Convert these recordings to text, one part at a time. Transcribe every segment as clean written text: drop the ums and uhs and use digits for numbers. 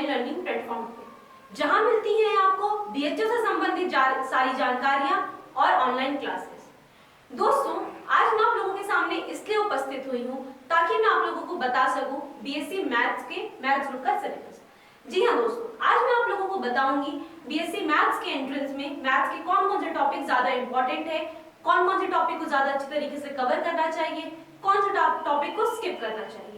Online learning platform पे, जहां मिलती हैं आपको बीएचयू से संबंधित सारी जानकारियां और ऑनलाइन क्लासेस। दोस्तों, आज मैं आप लोगों के सामने इसलिए उपस्थित हुई हूं ताकि मैं आप लोगों को बता सकूं बीएससी मैथ्स के मैथ्स ग्रुप का सिलेबस। जी हाँ दोस्तों, आज मैं आप लोगों को बताऊंगी बीएससी मैथ्स के एंट्रेंस में मैथ्स के कौन कौन से टॉपिक ज्यादा इंपॉर्टेंट है, कौन कौन से टॉपिक को ज्यादा अच्छी तरीके से कवर करना चाहिए, कौन से टॉपिक को स्किप करना चाहिए।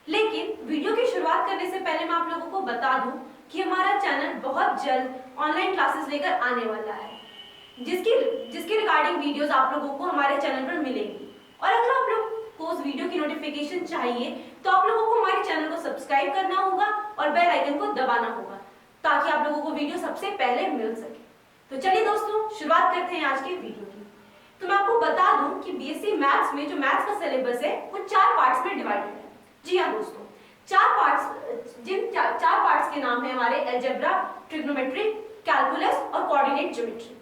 लेकिन वीडियो की शुरुआत करने से पहले मैं आप लोगों को बता दूं कि हमारा चैनल बहुत जल्द ऑनलाइन क्लासेस लेकर आने वाला है, जिसकी रिगार्डिंग वीडियोस आप लोगों को हमारे चैनल पर मिलेंगी। और अगर आप लोग को उस वीडियो की नोटिफिकेशन चाहिए तो आप लोगों को हमारे चैनल को सब्सक्राइब करना होगा और बेल आइकन को दबाना होगा ताकि आप लोगों को वीडियो सबसे पहले मिल सके। तो चलिए दोस्तों, शुरुआत करते हैं आज की वीडियो की। तो मैं आपको बता दूं कि बीएससी मैथ्स में जो मैथ्स का सिलेबस है वो 4 पार्ट्स में डिवाइडेड है। जी हाँ दोस्तों, 4 पार्ट्स के नाम है हमारे अलजेब्रा, ट्रिग्नोमेट्री, कैलकुलस और कोऑर्डिनेट ज्योमेट्री।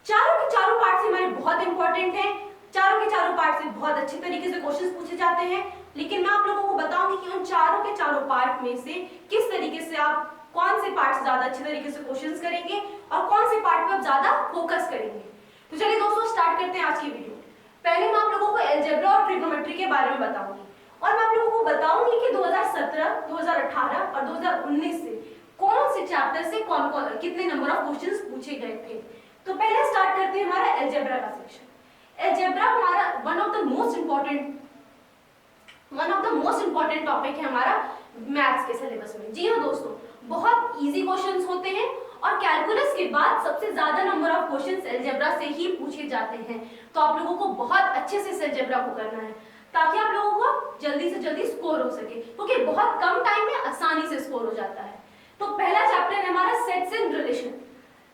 चारों के चारों पार्ट्स हमारे बहुत इंपॉर्टेंट हैं। चारों के चारों पार्ट से बहुत अच्छे तरीके से क्वेश्चंस पूछे जाते हैं। लेकिन मैं आप लोगों को बताऊंगी कि उन चारों के चारों पार्ट में से किस तरीके से आप कौन से पार्ट से ज्यादा अच्छे तरीके से क्वेश्चंस करेंगे और कौन से पार्ट पे आप ज्यादा फोकस करेंगे। तो चलिए दोस्तों, स्टार्ट करते हैं आज की वीडियो। पहले मैं आप लोगों को अलजेब्रा और ट्रिग्नोमेट्री के बारे में बताऊंगी और मैं आप लोगों को बताऊंगी कि 2017, 2018 और 2019 से कौन से चैप्टर से कौन कितने नंबर ऑफ क्वेश्चंस पूछे गए थे। तो पहले स्टार्ट करते हैं हमारा अलजेब्रा का सेक्शन। अलजेब्रा हमारा one of the most important topic है हमारा मैथ्स के सिलेबस में। जी हाँ दोस्तों, बहुत इजी क्वेश्चंस होते हैं और कैलकुलस के बाद सबसे ज्यादा नंबर ऑफ क्वेश्चंस अलजेब्रा से ही पूछे जाते हैं। तो आप लोगों को बहुत अच्छे से इस अलजेब्रा को करना है ताकि आप लोगों को जल्दी से जल्दी स्कोर हो सके, क्योंकि बहुत कम टाइम में आसानी से स्कोर हो जाता है। तो पहला चैप्टर है हमारा सेट्स एंड रिलेशन।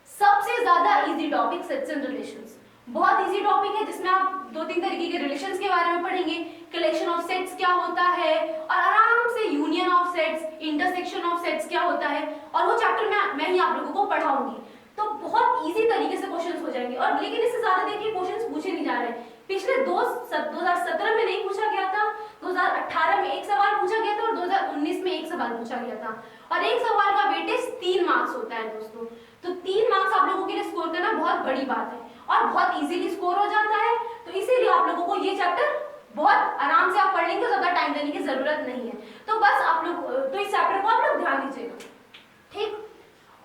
सबसे ज्यादा easy topic sets and relations. बहुत इजी टॉपिक है जिसमें आप 2-3 तरीके के रिलेशंस के बारे में पढ़ेंगे। कलेक्शन ऑफ सेट्स क्या होता है और आराम से union of sets, intersection of sets क्या होता है, और वो चैप्टर मैं ही आप लोगों को पढ़ाऊंगी। तो बहुत इजी तरीके से क्वेश्चंस हो जाएंगे। और लेकिन इससे ज्यादा देखिए क्वेश्चंस पूछे नहीं जा रहे। पिछले 2017 में नहीं पूछा गया था, 2018 में एक सवाल पूछा गया था और 2019 में एक सवाल पूछा गया था। और एक सवाल का वेटेज 3 मार्क्स होता है दोस्तों। तो 3 मार्क्स आप लोगों के लिए स्कोर करना बहुत बड़ी बात है और बहुत इजीली स्कोर हो जाता है। तो इसीलिए आप लोगों को ये चैप्टर बहुत आराम से आप पढ़ लेंगे, ज्यादा टाइम देने की जरूरत नहीं है। तो बस आप लोग तो इस चैप्टर को आप लोग ध्यान दीजिएगा, ठीक।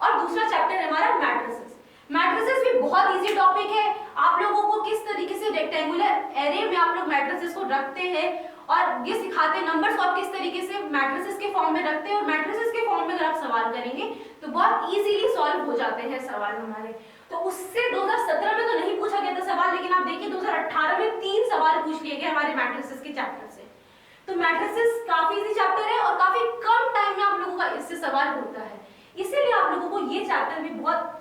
और दूसरा चैप्टर है हमारा मैट्रिसेस। मैट्रिसेस भी बहुत इजी टॉपिक है। आप लोगों को किस तरीके से रेक्टेंगुलर एरे में आप लोग मैट्रिसेस को रखते हैं और ये सिखाते हैं नंबर्स को आप किस तरीके से मैट्रिसेस के फॉर्म में रखते हैं। और मैट्रिसेस के फॉर्म में अगर आप सवाल करेंगे तो बहुत इजीली सॉल्व हो जाते हैं सवाल हमारे। तो उससे 2017 में तो नहीं पूछा गया था सवाल, लेकिन आप देखिए 2018 में 3 सवाल पूछ लिए गए हमारे मैट्रिसेस के चैप्टर से। तो मैट्रिसेस काफी इजी चैप्टर है और काफी कम टाइम में आप लोगों का इससे सवाल होता है। इसीलिए आप लोगों को ये चैप्टर भी बहुत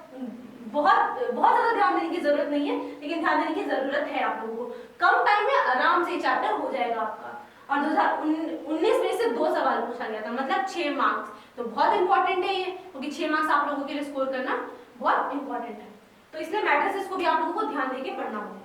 ज्यादा ध्यान देने की जरूरत नहीं है, लेकिन ध्यान देने की जरूरत है आप लोगों को। कम टाइम में आराम से चैप्टर हो जाएगा आपका। और 2019 में से 2 सवाल पूछा गया था, मतलब 6 मार्क्स। तो बहुत इंपॉर्टेंट है ये, क्योंकि 6 मार्क्स आप लोगों के लिए स्कोर करना बहुत इंपॉर्टेंट है। तो इसलिए मैट्रिसेस को भी आप लोगों को ध्यान देके पढ़ना होगा।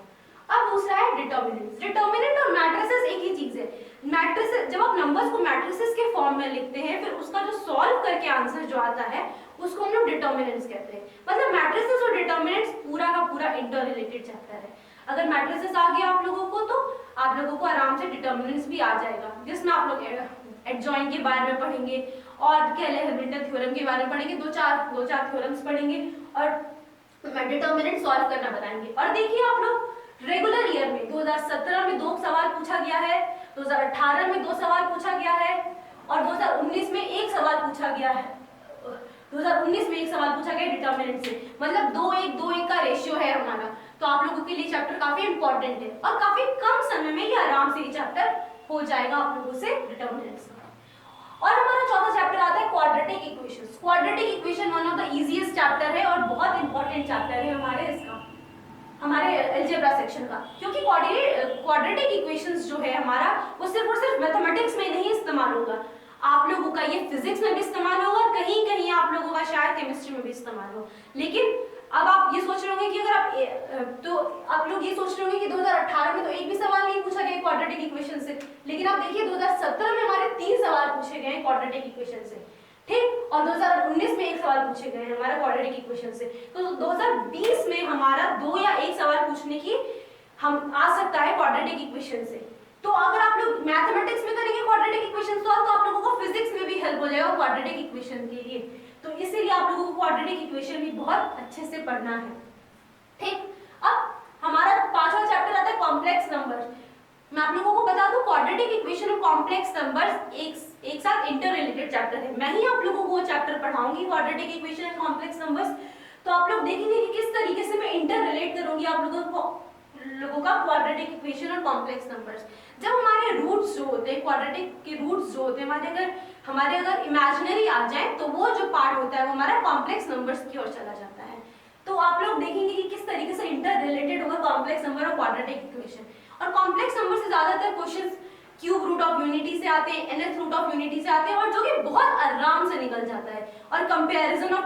अब दूसरा है डिटर्मिनेंट्स। डिटर्मिनेंट और मैट्रिसेस एक ही चीज है। मैट्रिसेस, जब आप नंबर्स को मैट्रिसेस के फॉर्म में लिखते हैं, फिर उसका जो सॉल्व करके आंसर जो आता है उसको हम लोग डिटर्मिनेंट्स कहते हैं। मतलब मैट्रिसेस और डिटर्मिनेंट्स पूरा का पूरा इंटर रिलेटेड चैप्टर है। अगर मैट्रिसेस आ गया आप लोगों को तो आप लोगों को आराम से डिटर्मिनेंट्स भी आ जाएगा, जिसमें आप लोग एडजॉइन के बारे में पढ़ेंगे और केलर-हैमिल्टन थ्योरम के बारे में पढ़ेंगे। 2-4 थ्योरम्स पढ़ेंगे और डिटर्मिनेंट सॉल्व करना बताएंगे। और देखिए आप लोग रेगुलर ईयर में 2017 में 2 सवाल पूछा गया है, 2018 में 2 सवाल पूछा गया है और 2019 में 1 सवाल पूछा गया है। 2019 में 1 सवाल पूछा गया डिटर्मिनेंट से, मतलब 2-1 का रेशियो है हमारा। तो आप लोगों के लिए चैप्टर काफी इंपॉर्टेंट है और काफी कम समय में ये आराम से ये चैप्टर हो जाएगा आप लोगों से डिटर्मिनेंट्स का। और हमारा चौथा चैप्टर आता है quadratic equations. Quadratic equation one of the easiest chapter है और बहुत इंपॉर्टेंट चैप्टर है हमारे अलजेब्रा सेक्शन का, क्योंकि क्वाड्रेटिक इक्वेशंस जो है हमारा वो सिर्फ और सिर्फ मैथमेटिक्स में नहीं इस्तेमाल होगा। आप लोगों का ये फिजिक्स में भी इस्तेमाल होगा और कहीं कहीं आप लोगों का शायद केमिस्ट्री में भी इस्तेमाल हो। लेकिन अब आप ये सोच रहे होंगे कि आप लोग ये सोच रहे होंगे कि 2018 में तो एक भी सवाल नहीं पूछा गया क्वाड्रेटिक इक्वेशन से, लेकिन आप देखिए 2017 में हमारे 3 सवाल पूछे गए क्वाड्रेटिक इक्वेशन से, ठीक। और 2019 में एक सवाल पूछे गए हैं हमारा क्वाड्रेटिक इक्वेशन से। तो 2020 में हमारा 2 या 1 सवाल पूछने की हम आ सकता है क्वाड्रेटिक इक्वेशन से। तो अगर आप लोग मैथमेटिक्स में करेंगे क्वाड्रेटिक इक्वेशन सॉल्व तो आप लोगों को फिजिक्स में भी हेल्प हो जाएगा क्वाड्रेटिक इक्वेशन के लिए। तो इसीलिए आप लोगों को क्वाड्रेटिक इक्वेशन भी बहुत अच्छे से पढ़ना है। ठीक, अब हमारा 5वां चैप्टर आता है कॉम्प्लेक्स नंबर। मैं आप लोगों को बता दूं क्वाड्रेटिक इक्वेशन और कॉम्प्लेक्स नंबर्स एक साथ इंटर रिलेटेड चैप्टर है। मैं ही आप लोगों को वो चैप्टर पढ़ाऊंगी quadratic equation and complex numbers. तो आप लोग देखेंगे कि किस तरीके से मैं इंटर रिलेट करूंगी आप लोगों का क्वाड्रेटिक इक्वेशन और कॉम्प्लेक्स नंबर्स। जब हमारे रूट्स जो होते हैं क्वाड्रेटिक के रूट्स जो होते हैं हमारे अगर इमेजिनरी आ जाए तो वो जो पार्ट होता है वो हमारा कॉम्प्लेक्स नंबर्स की ओर चला जाता है। तो आप लोग देखेंगे कि किस तरीके से इंटर रिलेटेड होगा कॉम्प्लेक्स नंबर और क्वाड्रेटिक इक्वेशन। और कॉम्प्लेक्स नंबर से ज्यादातर questions cube root of unity से आते हैं, nth रूट ऑफ यूनिटी से आते हैं, और जो कि बहुत आराम से निकल जाता है। और comparison of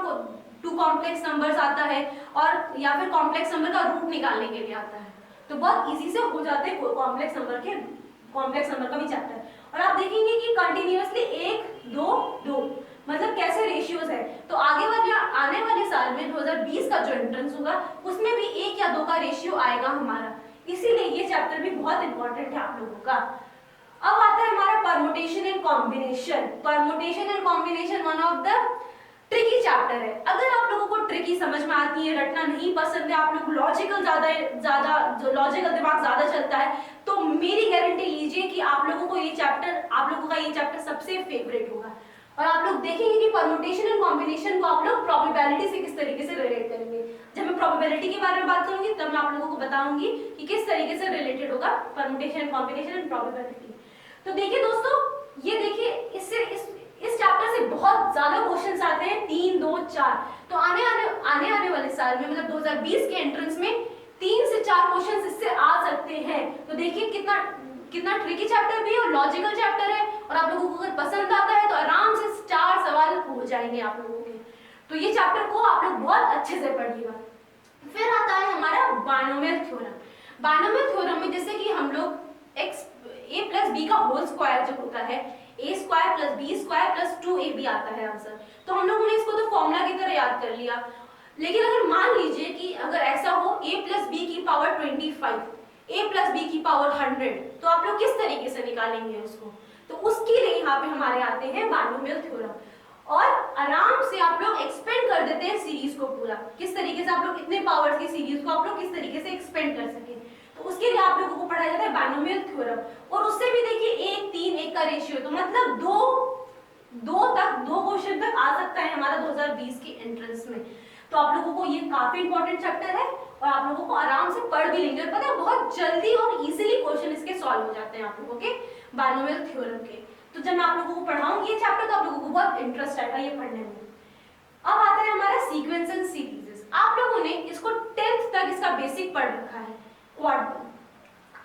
two complex numbers आता है, और या फिर कॉम्प्लेक्स नंबर का रूट निकालने के लिए आता है। तो बहुत इजी से हो जाते हैं कॉम्प्लेक्स नंबर का भी चैप्टर। और आप देखेंगे कि कंटिन्यूअसली 1 2 2 मतलब कैसे रेशियोज है। तो आने वाले साल में 2020 का जो एंट्रेंस होगा उसमें भी 1 या 2 का रेशियो आएगा हमारा। इसीलिए ये चैप्टर भी बहुत इंपॉर्टेंट है आप लोगों का। अब आता है हमारा permutation and combination. Permutation and combination one of the tricky chapter है। अगर आप लोगों को ट्रिकी समझ में आती है, रटना नहीं पसंद है, आप लोग लॉजिकल लॉजिकल दिमाग ज्यादा चलता है, तो मेरी गारंटी लीजिए कि आप लोगों का ये चैप्टर सबसे फेवरेट होगा। और आप लोग देखेंगे कि परमुटेशन एंड कॉम्बिनेशन को आप लोग प्रोबेबिलिटी से किस तरीके से रिलेट करेंगे। जब मैं प्रोबेबिलिटी के बारे में बात करूंगी तब मैं आप लोगों को बताऊंगी कि किस तरीके से रिलेटेड होगा permutation and combination and probability. तो देखिए दोस्तों, ये देखिए इस चैप्टर से बहुत ज्यादा क्वेश्चंस आते हैं, 3 2 4। तो आने वाले साल में मतलब 2020 के एंट्रेंस में 3 से 4 क्वेश्चंस इससे आ सकते हैं। तो देखिए कितना ट्रिकी चैप्टर भी है और लॉजिकल चैप्टर है, और आप लोगों को अगर पसंद आता है तो आराम से 4 सवाल हो जाएंगे आप लोगों के। तो ये चैप्टर को आप लोग बहुत अच्छे से पढ़िएगा। फिर आता है हमारा बायनोमियल थ्योरम। बायनोमियल थ्योरम में जैसे कि हम लोग a प्लस बी का होल स्क्वायर जो होता है, a square plus B square plus 2ab आता है आंसर। तो हम लोगों ने इसको तो फॉर्मूला की तरह याद कर लिया। लेकिन अगर मान लीजिए कि अगर ऐसा हो a प्लस बी की पावर 25, a प्लस बी की पावर 100, तो आप लोग किस तरीके से निकालेंगे उसको। तो उसके लिए यहाँ पे हमारे आते हैं बायनोमियल थ्योरम, और आराम से आप लोग एक्सपेंड कर देते हैं सीरीज को पूरा। किस तरीके से आप लोग इतने पावर्स की सीरीज को आप लोग किस तरीके से एक्सपेंड कर सके, तो उसके लिए आप लोगों को पढ़ाया जाता है बायनोमियल थ्योरम। और उससे भी देखिए 1 3 1 का रेशियो, तो मतलब 2 क्वेश्चन तक आ सकता है हमारा 2020 के एंट्रेंस में। तो आप लोगों को ये काफी इंपॉर्टेंट चैप्टर है, और आप लोगों को आराम से पढ़ भी लेंगे। और पता है बहुत जल्दी और इजीली क्वेश्चन इसके सॉल्व हो जाते हैं आप लोगों के बायनोमियल थ्योरम के। तो जब मैं आप लोगों को पढ़ाऊंगी ये चैप्टर तो आप लोगों को बहुत इंटरेस्ट आएगा ये पढ़ने में। अब आता है हमारा सीक्वेंस एंड सीरीज। आप लोगों ने इसको 10th तक इसका बेसिक पढ़ रखा है,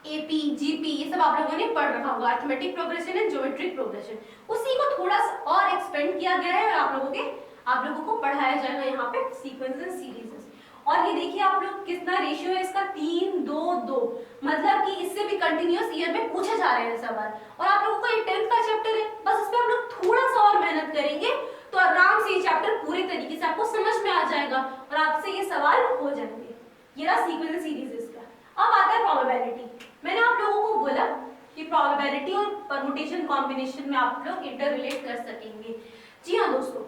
एपी जीपी ये सब आप लोगों ने पढ़ रखा होगा, arithmetic progression and geometric progression. उसी को थोड़ा सा और एक्सपेंड किया गया है और आप लोगों को पढ़ाया जाएगा यहाँ पे सीक्वेंस एंड सीरीज। और ये देखिए आप लोग कितना रेशियो है इसका, 3 2 2, मतलब कि इससे भी कंटिन्यूअस ईयर में पूछे जा रहे हैं सवाल। और आप लोगों का ये 10th का चैप्टर है, बस इस पे आप लोग थोड़ा सा और मेहनत करेंगे तो आराम से ये चैप्टर पूरे तरीके से आपको समझ में आ जाएगा और आपसे ये सवाल हो जाएंगे। ये रहा सीक्वेंस एंड सीरीज इसका। अब आता है प्रोबेबिलिटी। मैंने आप लोगों को बोला कि प्रोबेबिलिटी और परमुटेशन कॉम्बिनेशन में आप लोग इंटर रिलेट कर सकेंगे। जी हाँ दोस्तों,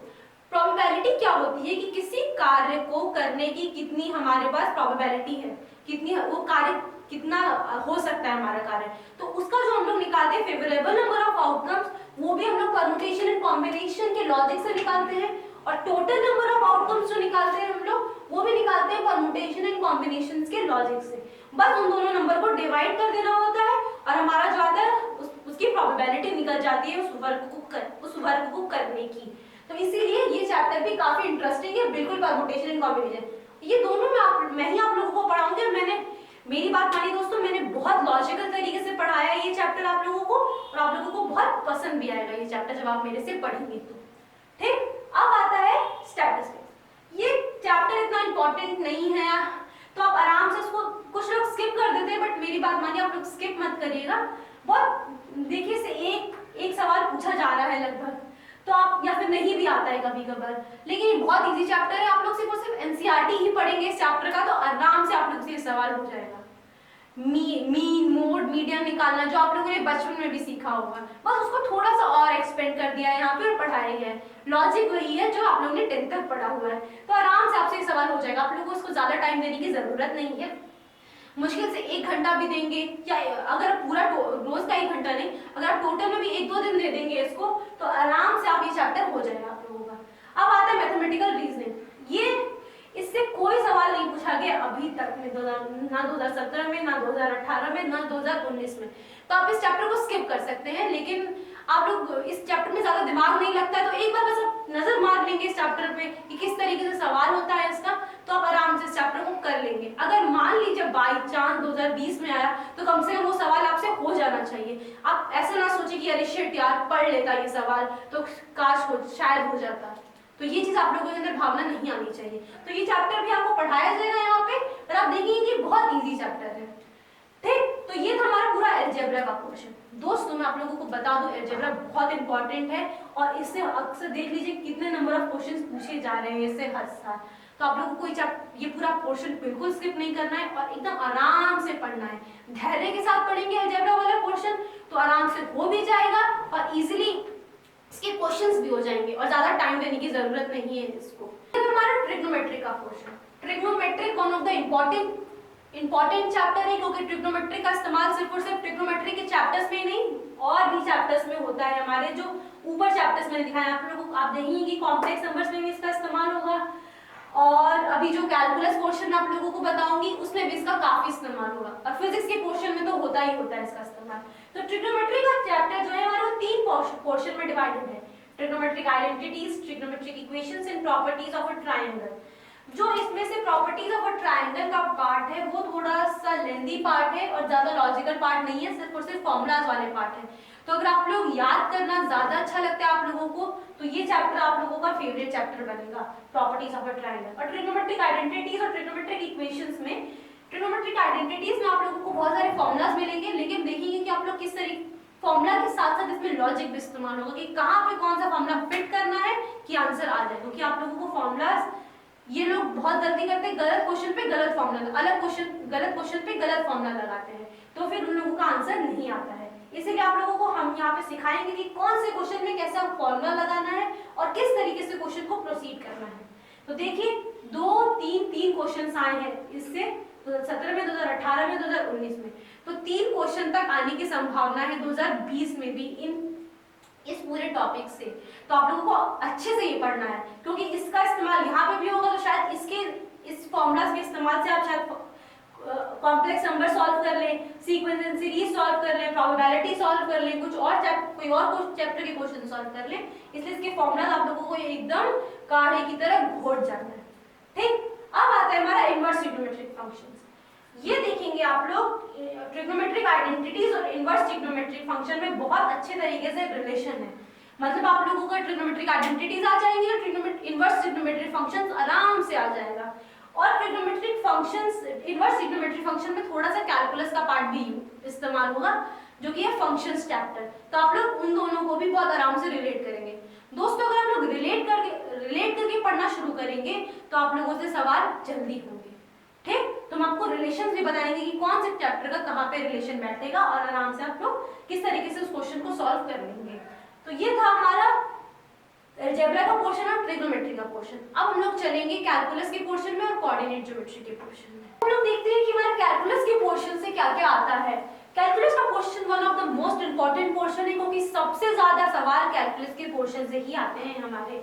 प्रोबेबिलिटी क्या होती है कि किसी कार्य को करने की कितनी हमारे पास प्रोबेबिलिटी है, कितनी वो कार्य कितना हो सकता है हमारा कार्य, तो उसका जो हम लोग निकालते हैं फेवरेबल नंबर ऑफ आउटकम्स, वो भी हम लोग परमुटेशन एंड कॉम्बिनेशन के लॉजिक से निकालते हैं। और टोटल नंबर ऑफ आउटकम्स जो निकालते हैं हम लोग, वो भी निकालते हैं परमुटेशन एंड कॉम्बिनेशन के लॉजिक से। बस उन दोनों नंबर को डिवाइड कर देना होता है और हमारा जो आता है उसकी प्रोबेबिलिटी निकल जाती है उस वर्ग को करने की। तो इसीलिए ये चैप्टर भी काफी इंटरेस्टिंग है, बिल्कुल परमुटेशन एंड कॉम्बिनेशन। ये दोनों मैं ही आप लोगों को पढ़ाऊंगी। और मेरी बात मानिए दोस्तों, मैंने बहुत लॉजिकल तरीके से पढ़ाया है ये चैप्टर आप लोगों को, और आप लोगों को बहुत पसंद भी आएगा ये चैप्टर जब आप मेरे से पढ़ेंगे तो। ठीक, अब आता है स्टैटिस्टिक्स। ये चैप्टर इतना इंपॉर्टेंट नहीं है तो आप आराम से उसको, कुछ लोग स्किप कर देते हैं, बट मेरी बात मानिए आप लोग स्किप मत करिएगा। बहुत देखिए से एक सवाल पूछा जा रहा है लगभग, तो आप, या फिर नहीं भी आता है कभी कभार, लेकिन ये बहुत इजी चैप्टर है, आप लोग सिर्फ और सिर्फ एनसीईआरटी ही पढ़ेंगे इस चैप्टर का तो आराम से आप लोग से सवाल हो जाएगा। मीन, मोड, मीडियन निकालना जो आप लोगों ने बचपन में भी सीखा होगा, बस उसको थोड़ा सा और एक्सपेंड कर दिया है यहाँ पे और पढ़ाया गया है। लॉजिक वही है जो आप लोगों ने 10th तक पढ़ा हुआ है, तो आराम से आपसे ये सवाल हो जाएगा। आप लोगों को इसको ज्यादा टाइम देने की जरूरत नहीं है, मुश्किल से 1 घंटा भी देंगे, या अगर पूरा रोज का 1 घंटा नहीं, अगर आप टोटल में भी 1-2 दिन दे देंगे इसको, तो आराम से आप ये चैप्टर हो जाएगा आप लोगों का। अब आता है मैथमेटिकल रीजनिंग। ये इससे कोई सवाल नहीं पूछा गया अभी तक में, ना 2017 में, ना 2018 में, ना 2019 में, तो आप इस चैप्टर को स्किप कर सकते हैं। लेकिन आप लोग इस चैप्टर में ज्यादा दिमाग नहीं लगता है, तो एक बार बस आप नजर मार लेंगे इस चैप्टर पे कि किस तरीके से सवाल होता है इसका, तो आप आराम से इस चैप्टर को कर लेंगे। अगर मान लीजिए बाई चांस 2020 में आया, तो कम से कम वो सवाल आपसे हो जाना चाहिए। आप ऐसा ना सोचे कि अरे शिट यार, पढ़ लेता ये सवाल तो काश हो, शायद हो जाता, तो ये चीज आप लोगों के अंदर भावना नहीं आनी चाहिए। तो ये चैप्टर भी आपको पढ़ाया जाएगा यहाँ पे, और आप देखेंगे कि बहुत इजी चैप्टर है। ठीक, तो ये था हमारा पूरा अलजेब्रा का पोर्शन। दोस्तों मैं आप लोगों को बता दूं, अलजेब्रा बहुत इंपॉर्टेंट है, और इससे अक्सर देख लीजिए कितने नंबर ऑफ क्वेश्चंस पूछे जा रहे हैं इससे हर साल। तो आप लोगों को ये पूरा पोर्शन बिल्कुल स्किप नहीं करना है, और एकदम आराम से पढ़ना है। धैर्य के साथ पढ़ेंगे अलजेब्रा वाला पोर्शन, तो आराम से हो भी जाएगा और इजिली इसके क्वेश्चंस भी हो जाएंगे, और ज्यादा टाइम देने की जरूरत नहीं है इसको। हमारा ट्रिग्नोमेट्री का portion, trigonometry one of the important chapter है, क्योंकि ट्रिग्नोमेट्री का इस्तेमाल सिर्फ और सिर्फ ट्रिग्नोमेट्री के चैप्टर्स में नहीं, और भी चैप्टर्स में होता है। हमारे जो ऊपर चैप्टर्स में दिखाया आप लोगों को, आप देखेंगे कि कॉम्प्लेक्स नंबर्स में भी इसका इस्तेमाल होगा, और अभी जो कैलकुलस पोर्शन आप लोगों को बताऊंगी उसमें भी इसका काफी इस्तेमाल होगा, और फिजिक्स के पोर्शन में तो होता ही होता है इसका इस्तेमाल। तो ट्रिग्नोमेट्री का चैप्टर जो है हमारा वो 3 पोर्शन में डिवाइडेड है, trigonometric identities, trigonometric equations and properties of a triangle. जो इसमें से प्रॉपर्टीज ऑफ अ ट्रायंगल का पार्ट है वो थोड़ा सा लेंथी पार्ट है, और ज्यादा लॉजिकल पार्ट नहीं है, सिर्फ और सिर्फ फॉर्मूलाज वाले पार्ट है। तो अगर आप लोग याद करना ज्यादा अच्छा लगता है आप लोगों को, तो ये चैप्टर आप लोगों का फेवरेट चैप्टर बनेगा, प्रॉपर्टीज ऑफ अ ट्रायंगल। और ट्रिग्नोमेट्रिक आइडेंटिटीज और ट्रिग्नोमेट्रिक इक्वेशंस में, ट्रिग्नोमेट्रिक आइडेंटिटीज में आप लोगों को बहुत सारे फॉर्मूलाज मिलेंगे, लेकिन देखेंगे कि आप लोग किस तरीके फॉर्मूला के साथ साथ इसमें लॉजिक भी इस्तेमाल होगा कि कहाँ पे कौन सा फॉर्मूला फिट करना है कि आंसर आ जाए। क्योंकि आप लोगों को फॉर्मूलाज, ये लोग बहुत गलती करते हैं, गलत क्वेश्चन पे गलत फॉर्मूला, गलत क्वेश्चन पे गलत फॉर्मूला लगाते हैं, तो फिर उन लोगों का आंसर नहीं आता है। इसीलिए आप लोगों को हम यहाँ पे सिखाएंगे कि कौन से क्वेश्चन में कैसा फॉर्मूला लगाना है और किस तरीके से क्वेश्चन को प्रोसीड करना है। तो देखिए 2-3 क्वेश्चन आए हैं इससे 2017 में, 2018 में, 2019 में, तो 3 क्वेश्चन तक आने की संभावना है 2020 में भी इस पूरे टॉपिक से। तो आप लोगों को अच्छे से ये पढ़ना है, क्योंकि इसका इस्तेमाल यहाँ पे भी होगा, तो शायद इस फॉर्मूलाज के इस्तेमाल से आप शायद कॉम्प्लेक्स नंबर सॉल्व कर लें, सीक्वेंस एंड सीरीज सॉल्व कर लें, प्रोबेबिलिटी सॉल्व कर लें, कोई और चैप्टर के क्वेश्चन सॉल्व कर लें। इसलिए इसके फॉर्मूलाज आप लोगों को एकदम काढ़े की तरह घोट जाना है। ठीक, अब आता है हमारा इनवर्स ट्रिग्नोमेट्रिक फंक्शंस। ये देखेंगे आप लोग, ट्रिग्नोमेट्रिक आइडेंटिटीज और इनवर्स ट्रिग्नोमेट्रिक फंक्शन में बहुत अच्छे तरीके से रिलेशन है। मतलब आप लोगों का ट्रिग्नोमेट्रिक आइडेंटिटीज आ जाएंगी और इनवर्स ट्रिग्नोमेट्रिक फंक्शंस आराम से आ जाएगा। और trigonometric functions, inverse trigonometric function में थोड़ा सा कैलकुलस का पार्ट भी इस्तेमाल होगा, जो कि है फंक्शंस चैप्टर। तो आप लोग उन दोनों को भी बहुत आराम से रिलेट करेंगे। दोस्तों अगर आप लोग रिलेट करके पढ़ना शुरू करेंगे तो आप लोगों से सवाल जल्दी होंगे। ठीक, तो हम आपको रिलेशंस भी बताएंगे कि कौन से चैप्टर का कहाँ पे रिलेशन बैठेगा, और आराम से आप लोग किस तरीके से उस क्वेश्चन को सॉल्व कर लेंगे। तो ये था हमारा अलजेब्रा का पोर्शन और ट्रिग्नोमेट्री का पोर्शन। अब हम लोग चलेंगे कैलकुलस के पोर्शन में और कोऑर्डिनेट ज्योमेट्री के पोर्शन में। हम लोग देखते हैं कि हमारे कैलकुलस के पोर्शन से क्या क्या आता है। कैलकुलस का portion one of the most important portion है, क्योंकि सबसे ज्यादा सवाल कैलकुलस के पोर्शन से ही आते हैं हमारे।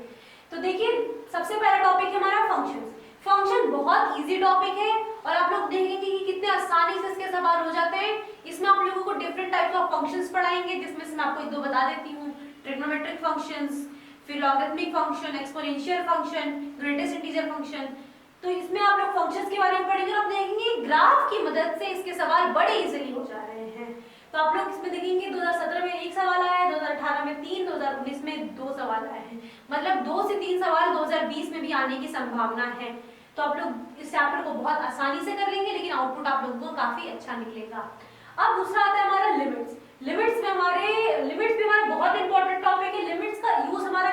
तो देखिए सबसे पहला टॉपिक है हमारा फंक्शंस। फंक्शन बहुत इजी टॉपिक है, और आप लोग देखेंगे कि कितने आसानी से इसके सवाल हो जाते हैं। इसमें आप लोगों को डिफरेंट टाइप्स ऑफ फंक्शंस पढ़ाएंगे, जिसमें से मैं आपको 1-2 बता देती हूँ। ट्रिग्नोमेट्रिक फंक्शंस, फिर logarithmic function, exponential function, greatest integer function. तो इसमें आप लोग फंक्शंस के बारे में पढ़ेंगे और आप देखेंगे ग्राफ की मदद से इसके सवाल बड़े इजीली हो जा रहे हैं। तो आप लोग इसमें देखेंगे 2017 में 1 सवाल आया है, 2018 में 3, 2019 में 2 सवाल आए हैं। मतलब 2 से 3 सवाल 2020 में भी आने की संभावना है। तो आप लोग इस चैप्टर को बहुत आसानी से कर लेंगे, लेकिन आउटपुट आप लोगों को काफी अच्छा निकलेगा। अब दूसरा आता है हमारा लिमिट्स। लिमिट्स भी हमारा बहुत इंपॉर्टेंट टॉपिक है। लिमिट्स का यूज हमारा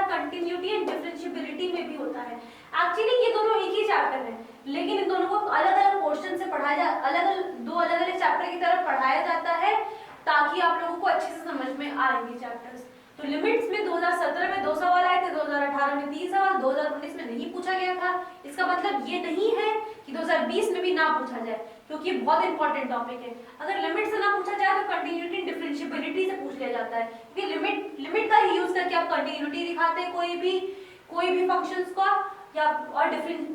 है। एक्चुअली ये दोनों एक ही चैप्टर है, लेकिन इन दोनों को अलग अलग पोर्शन से पढ़ाया जा दो अलग अलग चैप्टर की तरफ पढ़ाया जाता है ताकि आप लोगों को अच्छे से समझ में आएंगे चैप्टर्स। तो लिमिट्स में 2017 में 2 सवाल आए थे, 2018 में 3 सवाल, 2019 में नहीं पूछा गया था। इसका मतलब ये नहीं है कि 2020 में भी ना पूछा जाए, क्योंकि ये बहुत इंपॉर्टेंट टॉपिक है। अगर लिमिट से ना पूछा जाए तो कंटिन्यूटी डिफरेंशिएबिलिटी से पूछ लिया जाता है, क्योंकि लिमिट का ही यूज करके आप कंटिन्यूटी दिखाते हैं कोई भी फंक्शंस का, या और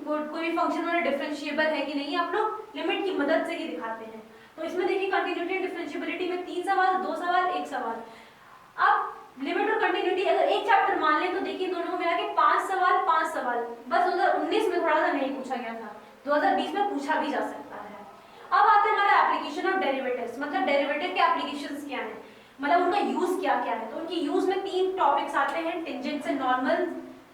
कोई भी फंक्शन और डिफरेंशिएबल है कि नहीं आप लोग लिमिट की मदद से ही दिखाते हैं। तो इसमें देखिए कंटिन्यूटी एंड डिफरेंशिएबिलिटी में 3 सवाल, 2 सवाल, 1 सवाल। अब लिमिट और कंटिन्यूटी अगर एक चैप्टर मान लें तो देखिए दोनों को मिला के 5 सवाल 5 सवाल। बस 2019 में थोड़ा सा नहीं पूछा गया था, 2020 में पूछा भी जा सकता है। अब आते हैं हमारा एप्लीकेशन ऑफ डेरिवेटिव्स, मतलब डेरिवेटिव के एप्लीकेशंस क्या हैं, मतलब उनका यूज क्या क्या है। तो उनकी यूज में 3 टॉपिक्स आते हैं, टेंजेंट से नॉर्मल,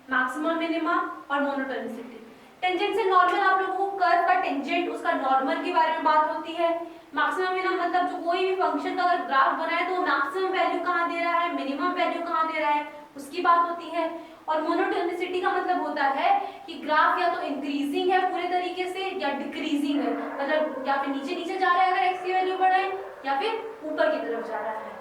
मैक्सिमम मिनिमा और मोनोटोनिसिटी। टेंजेंट से नॉर्मल आप लोगों को कर्व का टेंजेंट उसका नॉर्मल के बारे में बात होती है। मैक्सिमम मिनिमम मतलब जो कोई भी फंक्शन का अगर ग्राफ बना है तो मैक्सिमम वैल्यू कहाँ दे रहा है, मिनिमम वैल्यू कहाँ दे रहा है, उसकी बात होती है। और मोनोटोनिसिटी का मतलब होता है कि ग्राफ या तो इंक्रीजिंग है पूरे तरीके से या डिक्रीजिंग है, मतलब या फिर नीचे नीचे जा रहा है अगर एक्स की वैल्यू बढ़े, या फिर ऊपर की तरफ जा रहा है,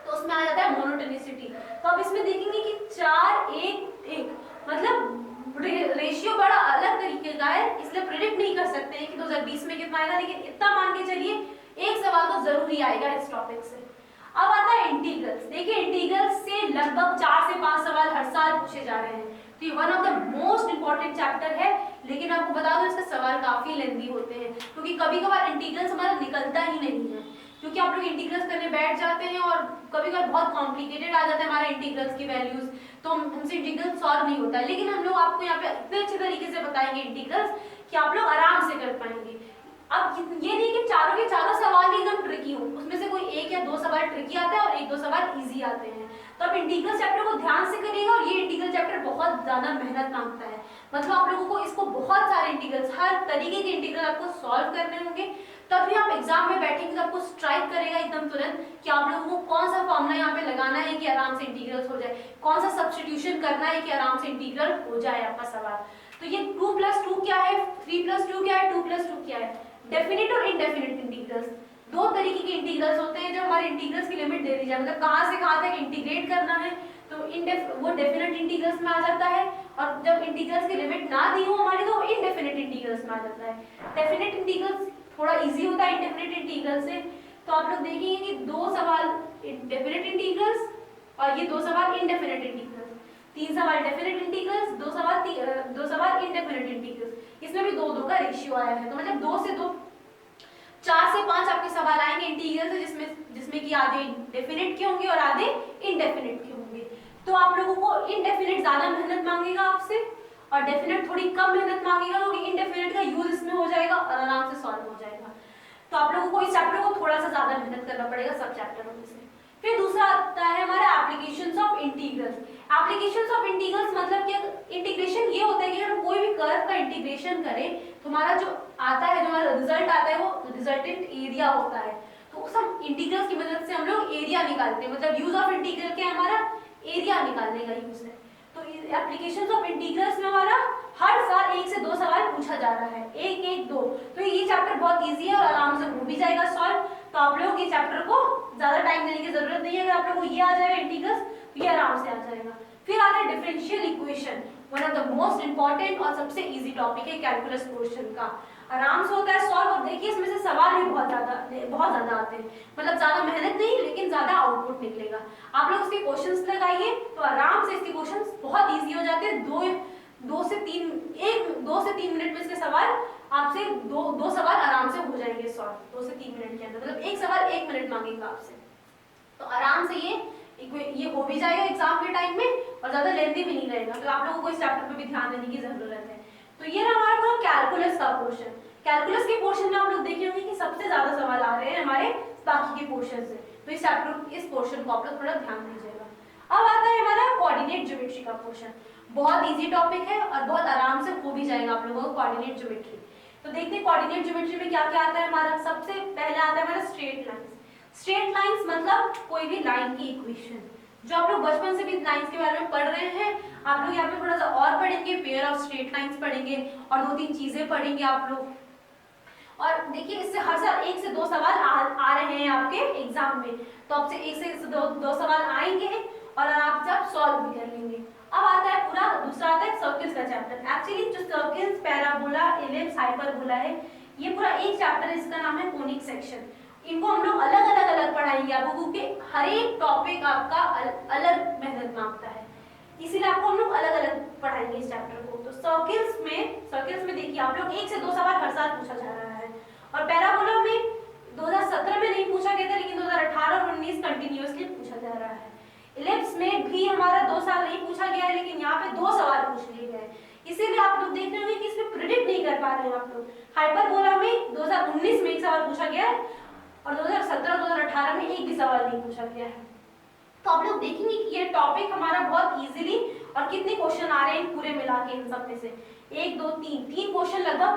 तो उसमें आ जाता है मोनोटोनिसिटी। तो अब इसमें देखेंगे कि 4 1 1 मतलब रेशियो बड़ा अलग तरीके का है, इसलिए प्रेडिक्ट नहीं कर सकते हैं कि 2020 में कितना आएगा, लेकिन इतना मान के चलिए एक सवाल तो जरूरी आएगा इस टॉपिक से। अब आता है इंटीग्रल्स। देखिए इंटीग्रल्स से लगभग 4 से 5 सवाल हर साल पूछे जा रहे हैं, तो ये one of the most important chapter है। लेकिन आपको बता दो इसके सवाल काफी लेंथी होते हैं, क्योंकि कभी कभार इंटीग्रल्स हमारा निकलता ही नहीं है, क्योंकि आप लोग इंटीग्रल्स करने बैठ जाते हैं और कभी कभार बहुत कॉम्प्लिकेटेड आ जाता है हमारे इंटीग्रल्स की वैल्यूज, तो हमसे इंटीग्रल सॉल्व नहीं होता है। लेकिन हम लोग आपको यहाँ पे इतने अच्छे तरीके से बताएंगे इंटीग्रल्स कि आप लोग आराम से कर पाएंगे। अब ये नहीं कि चारों के चारों सवाल एकदम ट्रिकी हो, उसमें से कोई 1 या 2 सवाल ट्रिकी आता है और 1-2 सवाल इजी आते हैं। तो आप इंटीग्रल चैप्टर को ध्यान से करिएगा, और ये इंटीग्रल चैप्टर बहुत ज्यादा मेहनत मांगता है, मतलब आप लोगों को इसको बहुत सारे इंटीग्रल्स, हर तरीके के इंटीग्रल आपको सॉल्व करने होंगे, तभी आप एग्जाम में बैठेंगे तो आपको स्ट्राइक करेगा एकदम तुरंत कि आप लोगों को कौन सा फॉर्मूला यहाँ पे लगाना है कि आराम से इंटीग्रल्स हो जाए, कौन सा सब्स्टिट्यूशन करना है कि आराम से इंटीग्रल हो जाए आपका सवाल। तो ये 2+2 क्या है, 3+2 क्या है, 2+2 क्या है। डेफिनिट और इनडेफिनिट इंटीग्रल्स, 2 तरीके के इंटीग्रल्स होते हैं। जब हमारे इंटीग्रल्स की लिमिट दे दी जाए, मतलब कहाँ से कहाँ तक इंटीग्रेट करना है, तो वो डेफिनेट इंटीग्रल्स में आ जाता है, और जब इंटीग्रल्स की लिमिट ना दी हो हमारी तो इनडेफिनिट इंटीग्रल्स में आ जाता है। डेफिनेट इंटीग्रल्स थोड़ा इजी होता है इंडेफिनिट इंटीग्रल से। तो आप लोग देखेंगे कि 2 सवाल डेफिनेट इंटीग्रल्स और ये 2 सवाल इनडेफिनिट इंटीग्रल्स, 3 सवाल डेफिनेट इंटीग्रल्स, 2 सवाल इनडेफिनिट इंटीग्रल्स। इसमें भी 2-2 का रेशियो आया है, तो मतलब 2 से 2 4 से 5 आपके सवाल आएंगे इंटीग्रल से, जिसमें कि आधे डेफिनेट के होंगे और आधे इनडेफिनिट के होंगे। तो आप लोगों को इनडेफिनिट ज्यादा मेहनत मांगेगा आपसे, और डेफिनेट थोड़ी कम मेहनत मांगेगा, क्योंकि इनडेफिनेट का यूज इसमें हो जाएगा और आराम से सॉल्व हो जाएगा। तो आप लोगों को इस चैप्टर को थोड़ा सा ज्यादा मेहनत करना पड़ेगा सब चैप्टरों में से। फिर दूसरा आता है हमारा applications of integrals. Applications of integrals मतलब कि इंटीग्रेशन ये होता है कि अगर कोई भी कर्व का इंटीग्रेशन करें तो हमारा जो आता है, जो हमारा रिजल्ट आता है, वो रिजल्टेंट एरिया होता है। तो उस हम इंटीग्रल्स की मदद से हम लोग एरिया निकालते हैं, मतलब यूज ऑफ इंटीग्रल के हमारा एरिया निकालने का यूज है। तो एप्लीकेशंस ऑफ इंटीग्रल्स में हमारा हर साल 1 से 2 सवाल पूछा जा रहा है, 1 1 2। तो ये चैप्टर बहुत इजी है और आराम से हो भी जाएगा सॉल्व। तो आप लोगों के चैप्टर को ज्यादा टाइम देने की जरूरत नहीं है, अगर आप लोगों को ये आ जाएगा इंटीग्रल्स तो ये आराम से आ जाएगा। फिर आता है differential equation, one of the most important और सबसे इजी टॉपिक है कैलकुलस पोर्शन का, आराम से होता है सॉल्व। और देखिए इसमें से सवाल भी बहुत ज्यादा आते हैं, मतलब ज्यादा मेहनत नहीं लेकिन ज्यादा आउटपुट निकलेगा। आप लोग इसके क्वेश्चंस लगाइए तो आराम से इसके क्वेश्चंस बहुत इजी हो जाते हैं। 2 से 3 मिनट में इसके सवाल आपसे 2 सवाल आराम से हो जाएंगे सॉल्व 2 से 3 मिनट के अंदर, मतलब एक सवाल 1 मिनट मांगेगा आपसे। तो आराम से ये हो भी जाएगा एग्जाम के टाइम में, और ज्यादा लेंथी भी नहीं रहेगा। तो आप लोगों को इस चैप्टर पे भी ध्यान देने की जरूरत है। तो ये रहा हमारा पूरा कैलकुलस का पोर्शन। कैलकुलस के पोर्शन में आप लोग देखे होंगे कि सबसे ज्यादा सवाल आ रहे हैं हमारे बाकी के पोर्शन से, तो इस पोर्शन को आप लोग थोड़ा ध्यान दीजिएगा। अब आता है हमारा कोऑर्डिनेट ज्योमेट्री का पोर्शन, बहुत इजी टॉपिक है और बहुत आराम से हो भी जाएगा आप लोगों को कोऑर्डिनेट ज्योमेट्री। तो देखते हैं कोऑर्डिनेट ज्योमेट्री में क्या क्या आता है हमारा। सबसे पहले आता है हमारा स्ट्रेट लाइंस। स्ट्रेट लाइंस मतलब कोई भी लाइन की इक्वेशन, जो आप लोग बचपन से भी लाइंस के बारे में पढ़ रहे हैं, आप लोग यहाँ पे थोड़ा सा और पढ़ेंगे, पेयर ऑफ स्ट्रेट लाइंस पढ़ेंगे और 2-3 चीजें पढ़ेंगे आप लोग। और देखिए इससे हर साल 1 से 2 सवाल आ रहे हैं आपके एग्जाम में, तो आपसे 1 से 2 सवाल आएंगे और आराम से आप सॉल्व भी कर लेंगे। अब आता है पूरा दूसरा आता है सर्किल्स का चैप्टर। एक्चुअली जो सर्किल्स, पैराबोला, इलिप्स, हाइपरबोला है, ये पूरा एक चैप्टर है, इसका नाम है कोनिक सेक्शन। इनको हम लोग अलग पढ़ाएंगे आपको, क्योंकि हर एक टॉपिक आपका अलग मेहनत मांगता है, इसीलिए आपको हम लोग अलग पढ़ाएंगे इस चैप्टर को। तो सर्किल्स में देखिए आप लोग 1 से 2 सवाल हर साल पूछा जा रहा है। और पैराबोला में 2017 में नहीं पूछा गया था, लेकिन 2018 और 19 कंटिन्यूअसली पूछा जा रहा है। इलिप्स में भी हमारा 2 साल नहीं पूछा गया है, लेकिन यहाँ पे 2 सवाल पूछ लिए गए, इसीलिए आप लोग देख रहे होंगे कि इसमें प्रिडिक्ट नहीं कर पा रहे हैं आप लोग। हाइपरबोला में 2019 में 1 सवाल पूछा गया है और 2017-2018 में एक भी सवाल नहीं पूछा गया है। तो आप लोग देखेंगे कि ये टॉपिक हमारा बहुत इजीली, और कितने क्वेश्चन आ रहे हैं पूरे मिला के इन सब में से 1 2 3 क्वेश्चन लगभग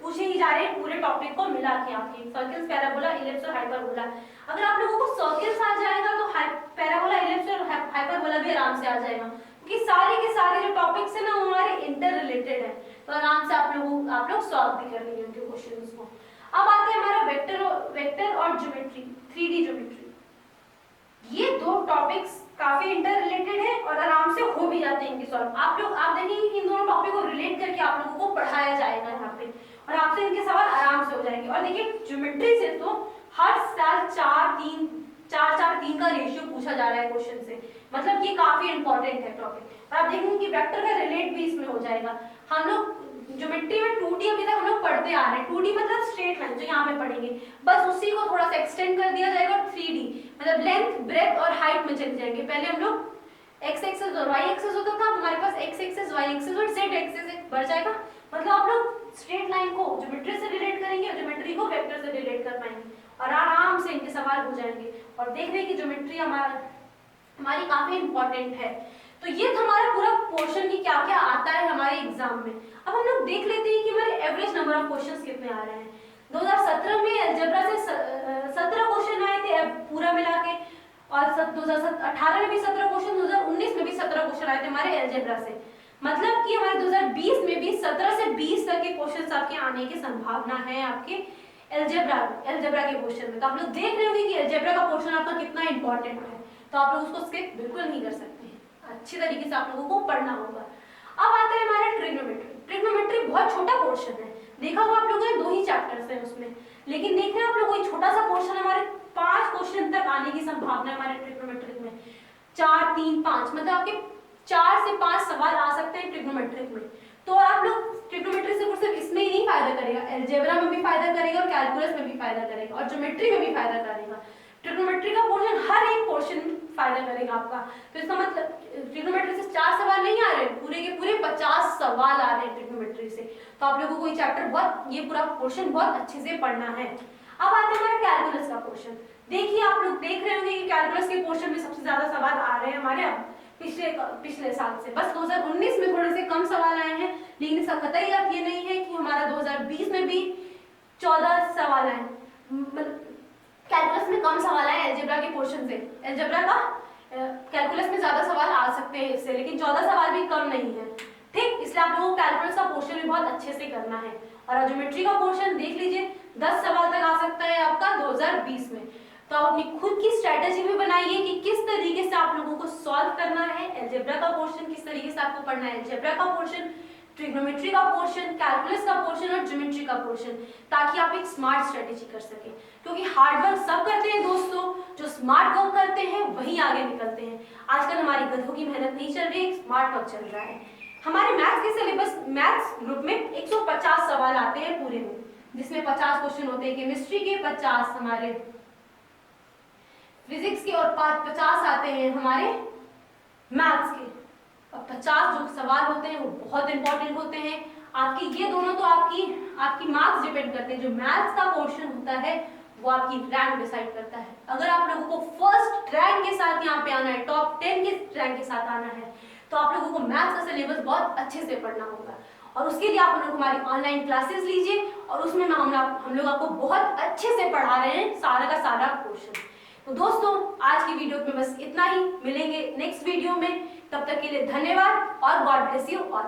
पूछे ही जा रहे हैं पूरे टॉपिक को मिला के आपके सर्किल्स, पैराबोला, इलिप्स और हाइपरबोला। अगर आप लोगों को सर्किल्स आ जाएगा तो पैराबोला, इलिप्स और हाइपरबोला भी आराम से आ जाएगा, क्योंकि सारे के सारे जो टॉपिक्स है ना वो हमारे इंटर रिलेटेड है, तो आराम से आप लोग सॉल्व भी कर लेंगे उनके क्वेश्चंस को। अब आता है हमारा वेक्टर और ज्योमेट्री, 3D ज्योमेट्री। ये 2 टॉपिक्स काफी इंटर रिलेटेड है और आराम से हो भी जाते हैं इनके सॉल्व। आप देखेंगे कि इन दोनों टॉपिक को रिलेट करके आप लोगों को पढ़ाया जाएगा यहाँ पे, और आपसे इनके सवाल आराम से हो जाएंगे। और देखिए ज्योमेट्री से तो हर साल 4-4-3 का रेशियो पूछा जा रहा है क्वेश्चन से, मतलब ये काफी इंपॉर्टेंट है टॉपिक। और आप देखेंगे कि वेक्टर का रिलेट भी इसमें हो जाएगा। हम लोग ज्योमेट्री में 2D अभी तक हम लोग पढ़ते आ रहे हैं, 2D मतलब स्ट्रेट लाइन जो यहाँ पे पढ़ेंगे, बस उसी को थोड़ा सा एक्सटेंड कर दिया जाएगा और 3D मतलब लेंथ, ब्रेथ और हाइट में चले जाएंगे। पहले हम लोग x एक्सिस और y एक्सिस होता था, हमारे पास x एक्सिस, y एक्सिस और z एक्सिस बढ़ जाएगा, मतलब आप लोग स्ट्रेट लाइन को ज्योमेट्री से रिलेट करेंगे और ज्योमेट्री को वेक्टर से रिलेट कर पाएंगे और आराम से इनके सवाल हो जाएंगे। और देख रहे हैं कि ज्योमेट्री हमारी काफी इंपॉर्टेंट है। तो ये था हमारा पूरा पोर्शन की क्या क्या आता है हमारे एग्जाम में। अब हम लोग देख लेते हैं कि हमारे एवरेज नंबर ऑफ क्वेश्चंस कितने आ रहे हैं। 2017 में अलजेब्रा से 17 क्वेश्चन आए थे पूरा मिला के, और 2018 में भी 17 क्वेश्चन, 2019 में भी 17 क्वेश्चन आए थे हमारे अलजेब्रा से। मतलब कि हमारे 2020 में भी 17 से 20 तक के क्वेश्चंस आपके आने की संभावना है आपके अलजेब्रा के क्वेश्चन में। तो आप लोग देख रहे होंगे कि अलजेब्रा का पोर्शन आपका कितना इंपॉर्टेंट है, तो आप लोग उसको स्किप बिल्कुल नहीं कर सकते हैं, अच्छी तरीके से आप लोगों को पढ़ना होगा। अब आता है हमारा ट्रिग्नोमेट्री। ट्रिग्नोमेट्री बहुत छोटा पोर्शन है, देखा होगा आप लोगों ने 2 ही चैप्टर्स हैं उसमें, लेकिन देख रहे हैं आप लोग वही छोटा सा पोर्शन हमारे 5 क्वेश्चन तक आने की संभावना है हमारे ट्रिग्नोमेट्री में। 4 3 5 मतलब आपके 4 से 5 सवाल आ सकते हैं ट्रिग्नोमेट्री में। तो आप लोग ट्रिग्नोमेट्री से सिर्फ इसमें ही नहीं फायदा करेगा, अलजेब्रा में भी फायदा करेगा और कैलकुलस में भी फायदा करेगा और ज्योमेट्री में भी फायदा करेगा। ट्रिग्नोमेट्री का पोर्शन हर एक पोर्शन में फायदा करेगा आपका। तो इसका मतलब ट्रिग्नोमेट्री से 4 सवाल नहीं आ रहे, पूरे के पूरे 50 सवाल आ रहे हैं ट्रिग्नोमेट्री से। तो आप लोगों को ये चैप्टर ये पूरा पोर्शन बहुत अच्छे से पढ़ना है। अब आते हैं हमारे कैलकुलस का पोर्शन। देखिए आप लोग देख रहे होंगे कि कैलकुलस के पोर्शन में सबसे ज्यादा सवाल आ रहे हैं हमारे अब पिछले साल से। बस 2019 में थोड़े से कम सवाल आए हैं, लेकिन इसका कतई अर्थ ये नहीं है कि हमारा 2020 में भी 14 सवाल आए, कैलकुलस में कम सवाल आए अलजेब्रा के पोर्शन से। अलजेब्रा का कैलकुलस में ज्यादा सवाल आ सकते हैं इससे, लेकिन 14 सवाल भी कम नहीं है, ठीक। इसलिए आप लोगों को कैलकुलस का पोर्शन भी बहुत अच्छे से करना है। और ज्योमेट्री का पोर्शन देख लीजिए 10 सवाल तक आ सकता है आपका 2020 में। तो आप अपनी खुद की स्ट्रेटेजी भी बनाइए कि किस तरीके से आप लोगों को सॉल्व करना है अलजेब्रा का पोर्शन, किस तरीके से आपको पढ़ना है अलजेब्रा का पोर्शन, ट्रिग्नोमेट्री का पोर्शन, कैलकुलस का पोर्शन और ज्योमेट्री का पोर्शन, ताकि आप एक स्मार्ट स्ट्रेटेजी कर सके। क्योंकि हार्ड वर्क सब करते हैं दोस्तों, जो स्मार्ट वर्क करते हैं वही आगे निकलते हैं। आजकल हमारी गधों की मेहनत नहीं चल रही है, स्मार्ट वर्क चल रहा है। हमारे मैथ्स के सिलेबस, मैथ्स ग्रुप में 150 सवाल आते हैं पूरे में, जिसमें 50 क्वेश्चन होते हैं केमिस्ट्री के, 50 हमारे फिजिक्स के और 50 आते हैं हमारे मैथ्स के। और 50 जो सवाल होते हैं वो बहुत इंपॉर्टेंट होते हैं आपकी। ये दोनों तो आपकी मार्क्स डिपेंड करते हैं। जो मैथ्स का पोर्शन होता है वो आपकी रैंक डिसाइड करता है। अगर आप लोगों को फर्स्ट रैंक के साथ यहाँ पे आना है, टॉप 10 के रैंक के साथ आना है, तो आप लोगों को मैथ्स का सिलेबस बहुत अच्छे से पढ़ना होगा। और उसके लिए आप लोग हमारी ऑनलाइन क्लासेस लीजिए, और उसमें हम लोग आपको बहुत अच्छे से पढ़ा रहे हैं सारा का सारा पोर्शन। तो दोस्तों आज की वीडियो में बस इतना ही, मिलेंगे नेक्स्ट वीडियो में, तब तक के लिए धन्यवाद और गॉड ब्लेस यू ऑल।